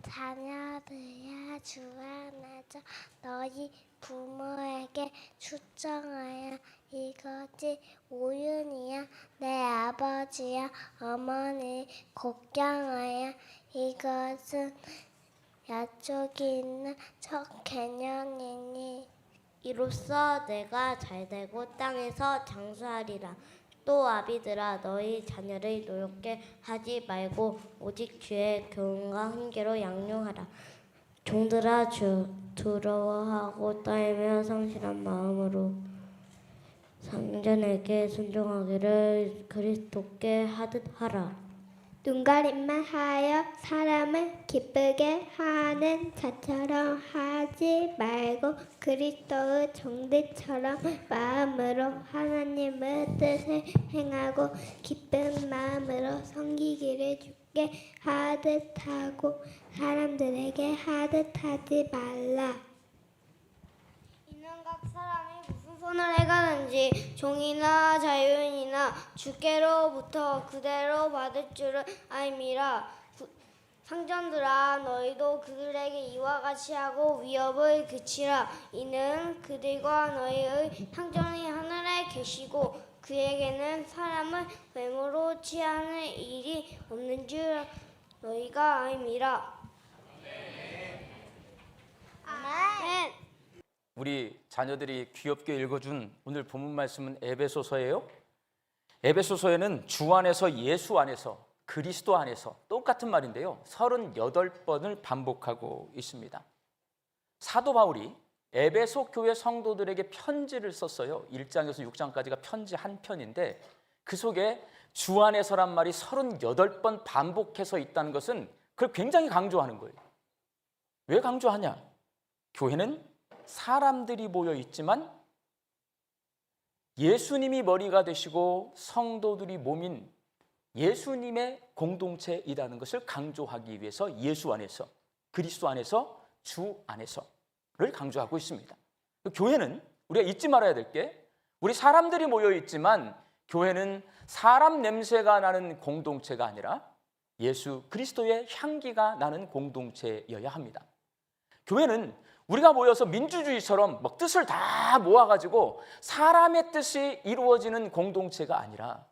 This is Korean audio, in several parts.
자녀들이여 주 안에서 너희 부모에게 충성하여 이것이 오윤이야. 내 아버지와 어머니 걱정하여 이것은 약속이 있는 첫 개념이니 이로써 내가 잘되고 땅에서 장수하리라. 또 아비들아 너희 자녀를 노엽게 하지 말고 오직 주의 교훈과 훈계로 양육하라. 종들아 두려워하고 떨며 성실한 마음으로 상전에게 순종하기를 그리스도께 하듯 하라. 눈가림만 하여 사람을 기쁘게 하는 자처럼 하지 말고 그리스도의 종들처럼 마음으로 하나님의 뜻을 행하고 기쁜 마음으로 섬기기를 주께 하듯 하고 사람들에게 하듯 하지 말라. 이는 각 사람이 무슨 손을 해가든지 종이나 자유인이나 주께로부터 그대로 받을 줄을 알미라. 상전들아 너희도 그들에게 이와 같이 하고 위협을 그치라. 이는 그들과 너희의 상전이 하늘에 계시고 그에게는 사람을 외모로 취하는 일이 없는 줄 너희가 알미라. 아멘. 우리 자녀들이 귀엽게 읽어준 오늘 본문 말씀은 에베소서예요. 에베소서에는 주 안에서 예수 안에서 그리스도 안에서 똑같은 말인데요. 38번을 반복하고 있습니다. 사도 바울이 에베소 교회 성도들에게 편지를 썼어요. 1장에서 6장까지가 편지 한 편인데 그 속에 주 안에서란 말이 38번 반복해서 있다는 것은 그걸 굉장히 강조하는 거예요. 왜 강조하냐? 교회는 사람들이 모여 있지만 예수님이 머리가 되시고 성도들이 몸인 예수님의 공동체이라는 것을 강조하기 위해서 예수 안에서 그리스도 안에서 주 안에서를 강조하고 있습니다. 교회는 우리가 잊지 말아야 될 게 우리 사람들이 모여 있지만 교회는 사람 냄새가 나는 공동체가 아니라 예수 그리스도의 향기가 나는 공동체여야 합니다. 교회는 우리가 모여서 민주주의처럼 막 뜻을 다 모아가지고 사람의 뜻이 이루어지는 공동체가 아니라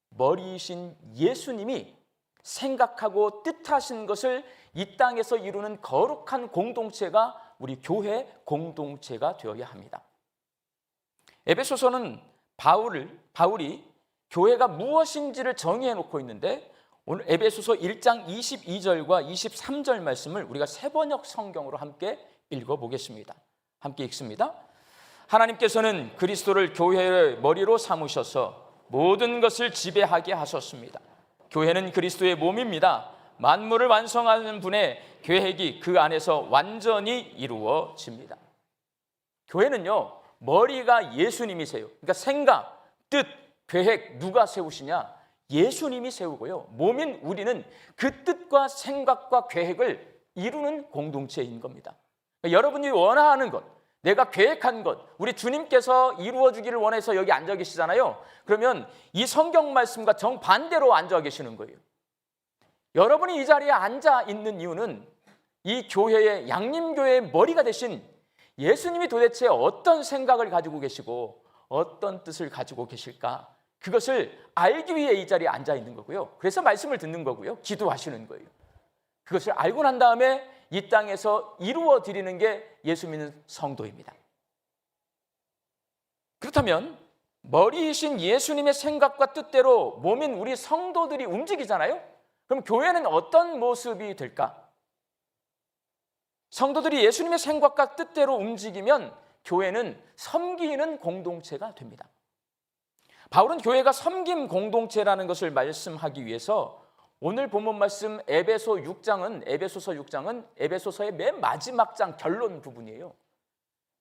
머리이신 예수님이 생각하고 뜻하신 것을 이 땅에서 이루는 거룩한 공동체가 우리 교회 공동체가 되어야 합니다. 에베소서는 바울이 교회가 무엇인지를 정의해 놓고 있는데 오늘 에베소서 1장 22절과 23절 말씀을 우리가 세번역 성경으로 함께 읽어보겠습니다. 함께 읽습니다. 하나님께서는 그리스도를 교회의 머리로 삼으셔서 모든 것을 지배하게 하셨습니다. 교회는 그리스도의 몸입니다. 만물을 완성하는 분의 계획이 그 안에서 완전히 이루어집니다. 교회는요, 머리가 예수님이세요. 그러니까 생각, 뜻, 계획 누가 세우시냐? 예수님이 세우고요. 몸인 우리는 그 뜻과 생각과 계획을 이루는 공동체인 겁니다. 여러분이 원하는 것, 내가 계획한 것, 우리 주님께서 이루어 주기를 원해서 여기 앉아 계시잖아요. 그러면 이 성경 말씀과 정반대로 앉아 계시는 거예요. 여러분이 이 자리에 앉아 있는 이유는 이 교회의 양림교회의 머리가 되신 예수님이 도대체 어떤 생각을 가지고 계시고 어떤 뜻을 가지고 계실까? 그것을 알기 위해 이 자리에 앉아 있는 거고요. 그래서 말씀을 듣는 거고요. 기도하시는 거예요. 그것을 알고 난 다음에 이 땅에서 이루어 드리는 게 예수 믿는 성도입니다. 그렇다면 머리이신 예수님의 생각과 뜻대로 몸인 우리 성도들이 움직이잖아요. 그럼 교회는 어떤 모습이 될까? 성도들이 예수님의 생각과 뜻대로 움직이면 교회는 섬기는 공동체가 됩니다. 바울은 교회가 섬김 공동체라는 것을 말씀하기 위해서 오늘 본문 말씀 에베소서 6장은 에베소서의 맨 마지막 장 결론 부분이에요.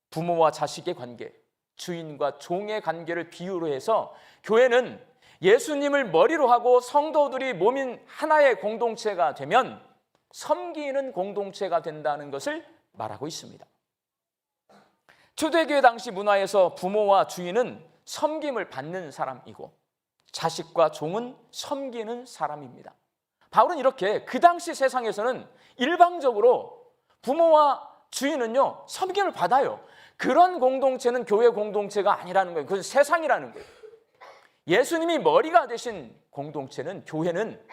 부모와 자식의 관계, 주인과 종의 관계를 비유로 해서 교회는 예수님을 머리로 하고 성도들이 몸인 하나의 공동체가 되면 섬기는 공동체가 된다는 것을 말하고 있습니다. 초대교회 당시 문화에서 부모와 주인은 섬김을 받는 사람이고 자식과 종은 섬기는 사람입니다. 바울은 이렇게 그 당시 세상에서는 일방적으로 부모와 주인은요 섬김을 받아요. 그런 공동체는 교회 공동체가 아니라는 거예요. 그건 세상이라는 거예요. 예수님이 머리가 되신 공동체는, 교회는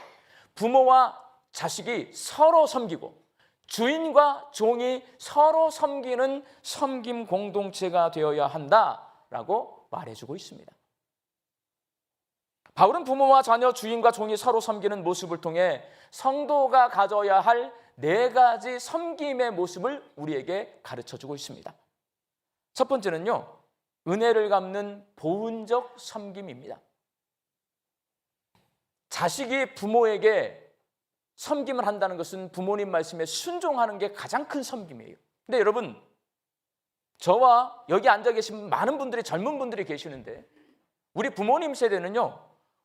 부모와 자식이 서로 섬기고 주인과 종이 서로 섬기는 섬김 공동체가 되어야 한다라고 말해주고 있습니다. 바울은 부모와 자녀, 주인과 종이 서로 섬기는 모습을 통해 성도가 가져야 할 4가지 섬김의 모습을 우리에게 가르쳐주고 있습니다. 첫 번째는요, 은혜를 갚는 보은적 섬김입니다. 자식이 부모에게 섬김을 한다는 것은 부모님 말씀에 순종하는 게 가장 큰 섬김이에요. 근데 여러분, 저와 여기 앉아 계신 많은 분들이, 젊은 분들이 계시는데 우리 부모님 세대는요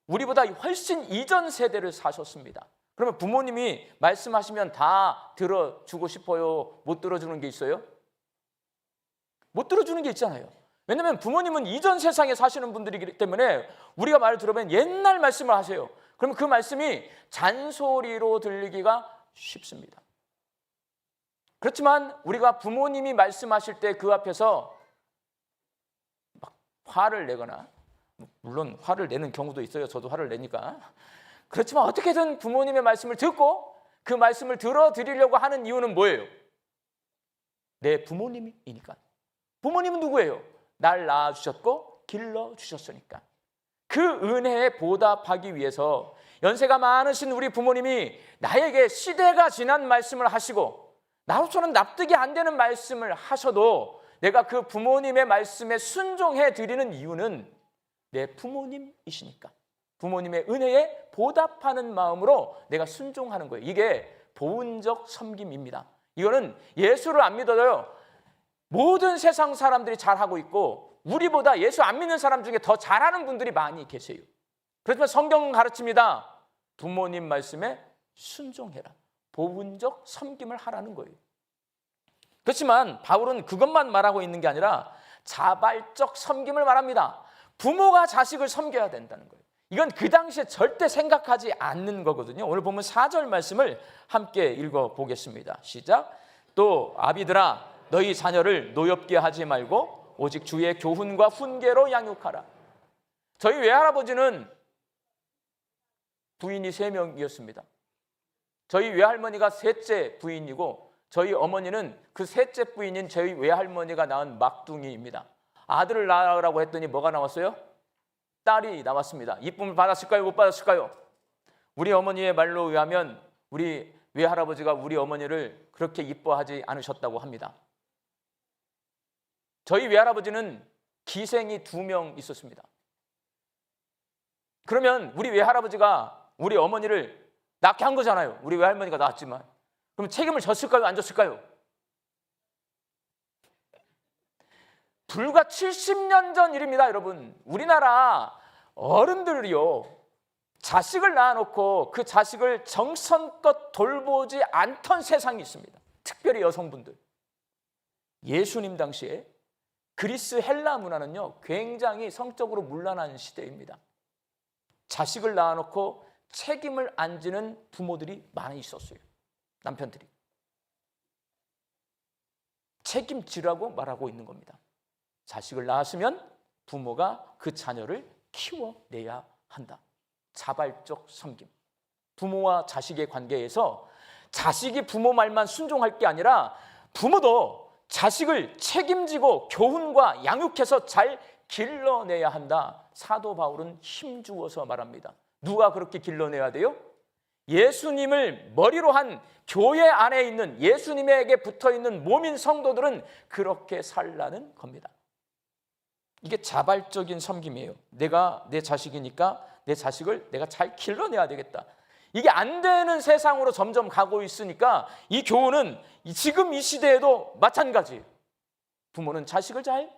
우리보다 훨씬 이전 세대를 사셨습니다. 그러면 부모님이 말씀하시면 다 들어주고 싶어요? 못 들어주는 게 있어요? 못 들어주는 게 있잖아요. 왜냐하면 부모님은 이전 세상에 사시는 분들이기 때문에 우리가 말을 들으면 옛날 말씀을 하세요. 그러면 그 말씀이 잔소리로 들리기가 쉽습니다. 그렇지만 우리가 부모님이 말씀하실 때 그 앞에서 막 화를 내거나, 물론 화를 내는 경우도 있어요. 저도 화를 내니까. 그렇지만 어떻게든 부모님의 말씀을 듣고 그 말씀을 들어드리려고 하는 이유는 뭐예요? 내 부모님이니까. 부모님은 누구예요? 날 낳아주셨고 길러주셨으니까. 그 은혜에 보답하기 위해서 연세가 많으신 우리 부모님이 나에게 시대가 지난 말씀을 하시고 나로서는 납득이 안 되는 말씀을 하셔도 내가 그 부모님의 말씀에 순종해 드리는 이유는 내 부모님이시니까. 부모님의 은혜에 보답하는 마음으로 내가 순종하는 거예요. 이게 보은적 섬김입니다. 이거는 예수를 안 믿어도요 모든 세상 사람들이 잘하고 있고 우리보다 예수 안 믿는 사람 중에 더 잘하는 분들이 많이 계세요. 그렇지만 성경은 가르칩니다. 부모님 말씀에 순종해라. 보은적 섬김을 하라는 거예요. 그렇지만 바울은 그것만 말하고 있는 게 아니라 자발적 섬김을 말합니다. 부모가 자식을 섬겨야 된다는 거예요. 이건 그 당시에 절대 생각하지 않는 거거든요. 오늘 보면 4절 말씀을 함께 읽어보겠습니다. 시작. 또 아비들아 너희 자녀를 노엽게 하지 말고 오직 주의 교훈과 훈계로 양육하라. 저희 외할아버지는 부인이 3명이었습니다. 저희 외할머니가 셋째 부인이고 저희 어머니는 그 셋째 부인인 저희 외할머니가 낳은 막둥이입니다. 아들을 낳으라고 했더니 뭐가 나왔어요? 딸이 나왔습니다. 이쁨을 받았을까요? 못 받았을까요? 우리 어머니의 말로 의하면 우리 외할아버지가 우리 어머니를 그렇게 이뻐하지 않으셨다고 합니다. 저희 외할아버지는 기생이 2명 있었습니다. 그러면 우리 외할아버지가 우리 어머니를 낳게 한 거잖아요. 우리 외할머니가 낳았지만. 그럼 책임을 졌을까요? 안 졌을까요? 불과 70년 전 일입니다, 여러분. 우리나라 어른들이요, 자식을 낳아놓고 그 자식을 정성껏 돌보지 않던 세상이 있습니다. 특별히 여성분들. 예수님 당시에 그리스 헬라 문화는요 굉장히 성적으로 문란한 시대입니다. 자식을 낳아놓고 책임을 안 지는 부모들이 많이 있었어요. 남편들이 책임지라고 말하고 있는 겁니다. 자식을 낳았으면 부모가 그 자녀를 키워내야 한다. 자발적 섬김. 부모와 자식의 관계에서 자식이 부모 말만 순종할 게 아니라 부모도 자식을 책임지고 교훈과 양육해서 잘 길러내야 한다. 사도 바울은 힘주어서 말합니다. 누가 그렇게 길러내야 돼요? 예수님을 머리로 한 교회 안에 있는 예수님에게 붙어있는 몸인 성도들은 그렇게 살라는 겁니다. 이게 자발적인 섬김이에요. 내가 내 자식이니까 내 자식을 내가 잘 길러내야 되겠다. 이게 안 되는 세상으로 점점 가고 있으니까 이 교훈은 지금 이 시대에도 마찬가지예요. 부모는 자식을 잘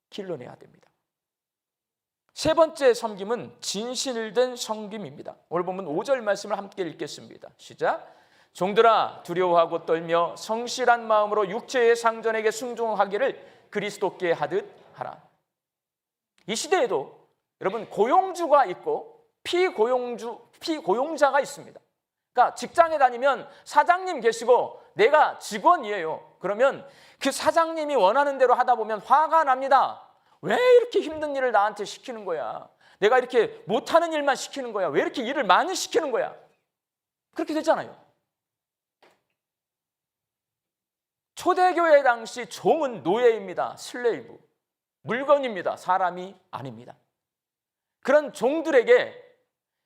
길러내야 됩니다. 세 번째 섬김은 진실된 섬김입니다. 오늘 보면 5절 말씀을 함께 읽겠습니다. 시작. 종들아 두려워하고 떨며 성실한 마음으로 육체의 상전에게 순종하기를 그리스도께 하듯 하라. 이 시대에도 여러분 고용주가 있고 피고용자가 있습니다. 그러니까 직장에 다니면 사장님 계시고 내가 직원이에요. 그러면 그 사장님이 원하는 대로 하다 보면 화가 납니다. 왜 이렇게 힘든 일을 나한테 시키는 거야? 내가 이렇게 못하는 일만 시키는 거야? 왜 이렇게 일을 많이 시키는 거야? 그렇게 되잖아요. 초대교회 당시 종은 노예입니다. 슬레이브. 물건입니다. 사람이 아닙니다. 그런 종들에게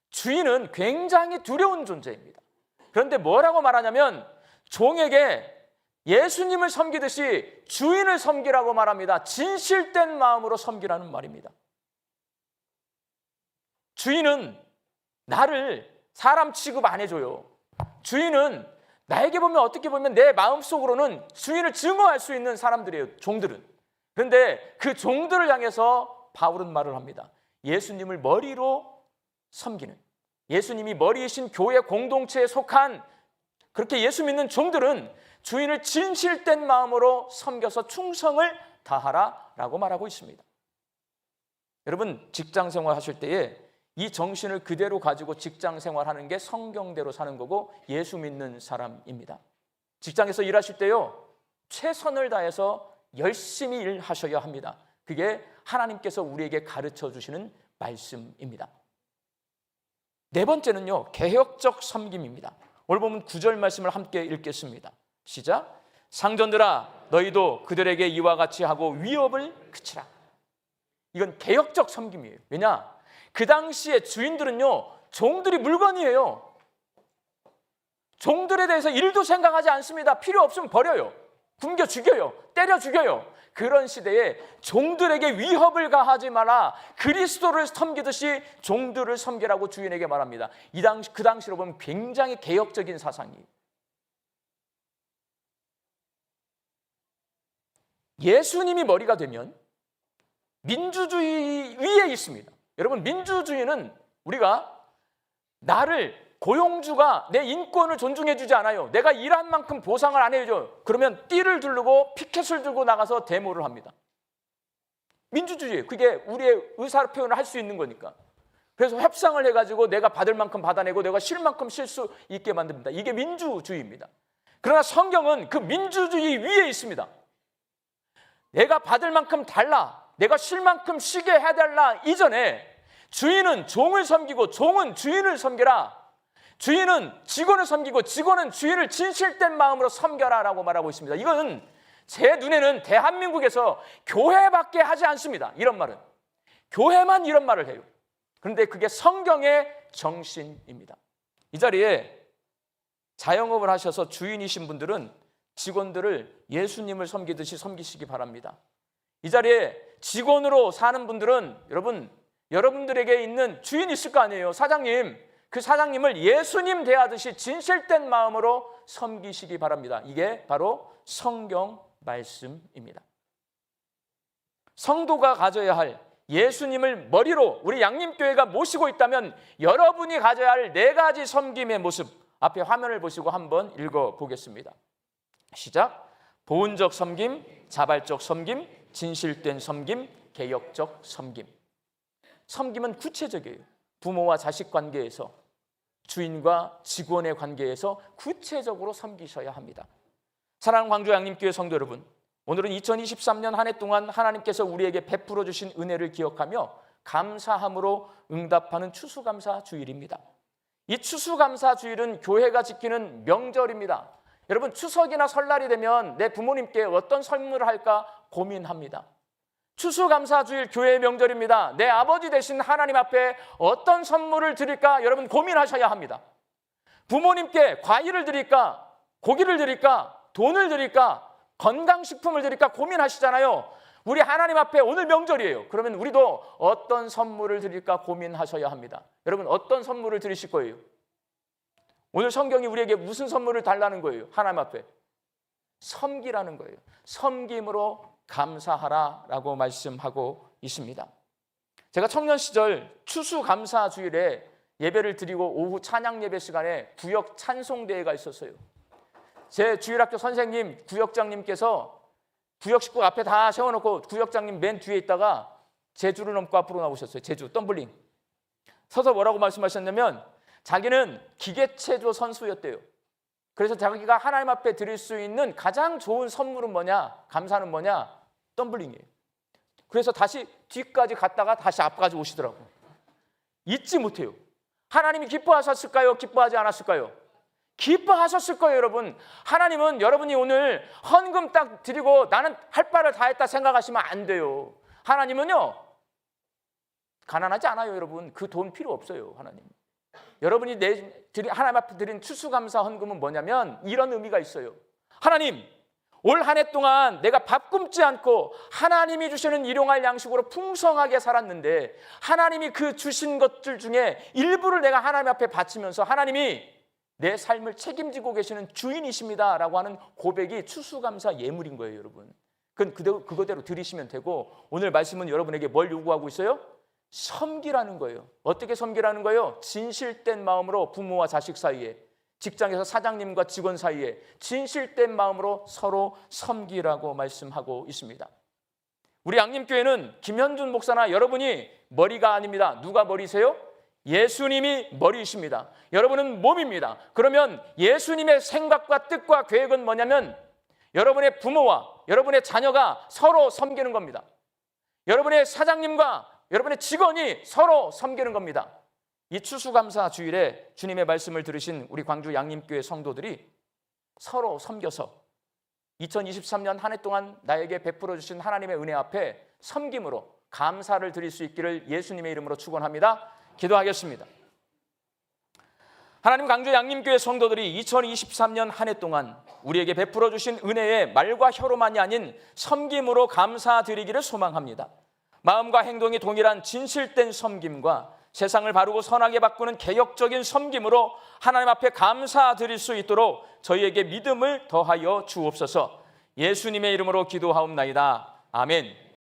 주인은 굉장히 두려운 존재입니다. 그런데 뭐라고 말하냐면 종에게 예수님을 섬기듯이 주인을 섬기라고 말합니다. 진실된 마음으로 섬기라는 말입니다. 주인은 나를 사람 취급 안 해줘요. 주인은 나에게 보면 어떻게 보면 내 마음속으로는 주인을 증오할 수 있는 사람들이에요. 종들은. 그런데 그 종들을 향해서 바울은 말을 합니다. 예수님을 머리로 섬기는, 예수님이 머리이신 교회 공동체에 속한 그렇게 예수 믿는 종들은 주인을 진실된 마음으로 섬겨서 충성을 다하라라고 말하고 있습니다. 여러분, 직장 생활 하실 때에 이 정신을 그대로 가지고 직장 생활하는 게 성경대로 사는 거고 예수 믿는 사람입니다. 직장에서 일하실 때요, 최선을 다해서 열심히 일하셔야 합니다. 그게 하나님께서 우리에게 가르쳐 주시는 말씀입니다. 네 번째는요, 개혁적 섬김입니다. 오늘 보면 9절 말씀을 함께 읽겠습니다. 시작. 상전들아, 너희도 그들에게 이와 같이 하고 위협을 그치라. 이건 개혁적 섬김이에요. 왜냐? 그 당시에 주인들은요, 종들이 물건이에요. 종들에 대해서 일도 생각하지 않습니다. 필요 없으면 버려요. 굶겨 죽여요. 때려 죽여요. 그런 시대에 종들에게 위협을 가하지 마라. 그리스도를 섬기듯이 종들을 섬기라고 주인에게 말합니다. 그 당시로 보면 굉장히 개혁적인 사상이에요. 예수님이 머리가 되면 민주주의 위에 있습니다. 여러분, 민주주의는 우리가 나를 고용주가 내 인권을 존중해 주지 않아요. 내가 일한 만큼 보상을 안 해줘요. 그러면 띠를 두르고 피켓을 들고 나가서 데모를 합니다. 민주주의, 그게 우리의 의사 표현을 할 수 있는 거니까. 그래서 협상을 해가지고 내가 받을 만큼 받아내고 내가 쉴 만큼 쉴 수 있게 만듭니다. 이게 민주주의입니다. 그러나 성경은 그 민주주의 위에 있습니다. 내가 받을 만큼 달라, 내가 쉴 만큼 쉬게 해달라 이전에 주인은 종을 섬기고 종은 주인을 섬겨라. 주인은 직원을 섬기고 직원은 주인을 진실된 마음으로 섬겨라 라고 말하고 있습니다. 이건 제 눈에는 대한민국에서 교회밖에 하지 않습니다. 이런 말은. 교회만 이런 말을 해요. 그런데 그게 성경의 정신입니다. 이 자리에 자영업을 하셔서 주인이신 분들은 직원들을 예수님을 섬기듯이 섬기시기 바랍니다. 이 자리에 직원으로 사는 분들은 여러분들에게 있는 주인이 있을 거 아니에요. 사장님. 그 사장님을 예수님 대하듯이 진실된 마음으로 섬기시기 바랍니다. 이게 바로 성경 말씀입니다. 성도가 가져야 할 예수님을 머리로 우리 양림교회가 모시고 있다면 여러분이 가져야 할 네 가지 섬김의 모습, 앞에 화면을 보시고 한번 읽어보겠습니다. 시작. 보은적 섬김, 자발적 섬김, 진실된 섬김, 개혁적 섬김. 섬김은 구체적이에요. 부모와 자식 관계에서, 주인과 직원의 관계에서 구체적으로 섬기셔야 합니다. 사랑하는 광주 양림교회 성도 여러분, 오늘은 2023년 한 해 동안 하나님께서 우리에게 베풀어 주신 은혜를 기억하며 감사함으로 응답하는 추수감사 주일입니다. 이 추수감사 주일은 교회가 지키는 명절입니다. 여러분, 추석이나 설날이 되면 내 부모님께 어떤 선물을 할까 고민합니다. 추수감사주일 교회의 명절입니다. 내 아버지 되신 하나님 앞에 어떤 선물을 드릴까 여러분 고민하셔야 합니다. 부모님께 과일을 드릴까, 고기를 드릴까, 돈을 드릴까, 건강식품을 드릴까 고민하시잖아요. 우리 하나님 앞에 오늘 명절이에요. 그러면 우리도 어떤 선물을 드릴까 고민하셔야 합니다. 여러분, 어떤 선물을 드리실 거예요? 오늘 성경이 우리에게 무슨 선물을 달라는 거예요? 하나님 앞에 섬기라는 거예요. 섬김으로 감사하라라고 말씀하고 있습니다. 제가 청년 시절 추수감사주일에 예배를 드리고 오후 찬양 예배 시간에 구역 찬송대회가 있었어요. 제 주일학교 선생님, 구역장님께서 구역 식구 앞에 다 세워놓고 구역장님 맨 뒤에 있다가 제주를 넘고 앞으로 나오셨어요. 제주 덤블링 서서 뭐라고 말씀하셨냐면, 자기는 기계체조 선수였대요. 그래서 자기가 하나님 앞에 드릴 수 있는 가장 좋은 선물은 뭐냐? 감사는 뭐냐? 덤블링이에요. 그래서 다시 뒤까지 갔다가 다시 앞까지 오시더라고요. 잊지 못해요. 하나님이 기뻐하셨을까요? 기뻐하지 않았을까요? 기뻐하셨을 거예요, 여러분. 하나님은 여러분이 오늘 헌금 딱 드리고 나는 할 바를 다 했다 생각하시면 안 돼요. 하나님은요, 가난하지 않아요, 여러분. 그 돈 필요 없어요, 하나님. 여러분이 하나님 앞에 드린 추수감사 헌금은 뭐냐면 이런 의미가 있어요. 하나님, 올 한 해 동안 내가 밥 굶지 않고 하나님이 주시는 일용할 양식으로 풍성하게 살았는데 하나님이 그 주신 것들 중에 일부를 내가 하나님 앞에 바치면서 하나님이 내 삶을 책임지고 계시는 주인이십니다 라고 하는 고백이 추수감사 예물인 거예요, 여러분. 그거대로 드리시면 되고, 오늘 말씀은 여러분에게 뭘 요구하고 있어요? 섬기라는 거예요. 어떻게 섬기라는 거예요? 진실된 마음으로 부모와 자식 사이에, 직장에서 사장님과 직원 사이에 진실된 마음으로 서로 섬기라고 말씀하고 있습니다. 우리 양림교회는 김현준 목사나 여러분이 머리가 아닙니다. 누가 머리세요? 예수님이 머리이십니다. 여러분은 몸입니다. 그러면 예수님의 생각과 뜻과 계획은 뭐냐면 여러분의 부모와 여러분의 자녀가 서로 섬기는 겁니다. 여러분의 사장님과 여러분의 직원이 서로 섬기는 겁니다. 이 추수감사 주일에 주님의 말씀을 들으신 우리 광주 양림교회 성도들이 서로 섬겨서 2023년 한 해 동안 나에게 베풀어 주신 하나님의 은혜 앞에 섬김으로 감사를 드릴 수 있기를 예수님의 이름으로 축원합니다. 기도하겠습니다. 하나님, 광주 양림교회 성도들이 2023년 한 해 동안 우리에게 베풀어 주신 은혜에 말과 혀로만이 아닌 섬김으로 감사드리기를 소망합니다. 마음과 행동이 동일한 진실된 섬김과 세상을 바르고 선하게 바꾸는 개혁적인 섬김으로 하나님 앞에 감사드릴 수 있도록 저희에게 믿음을 더하여 주옵소서. 예수님의 이름으로 기도하옵나이다. 아멘.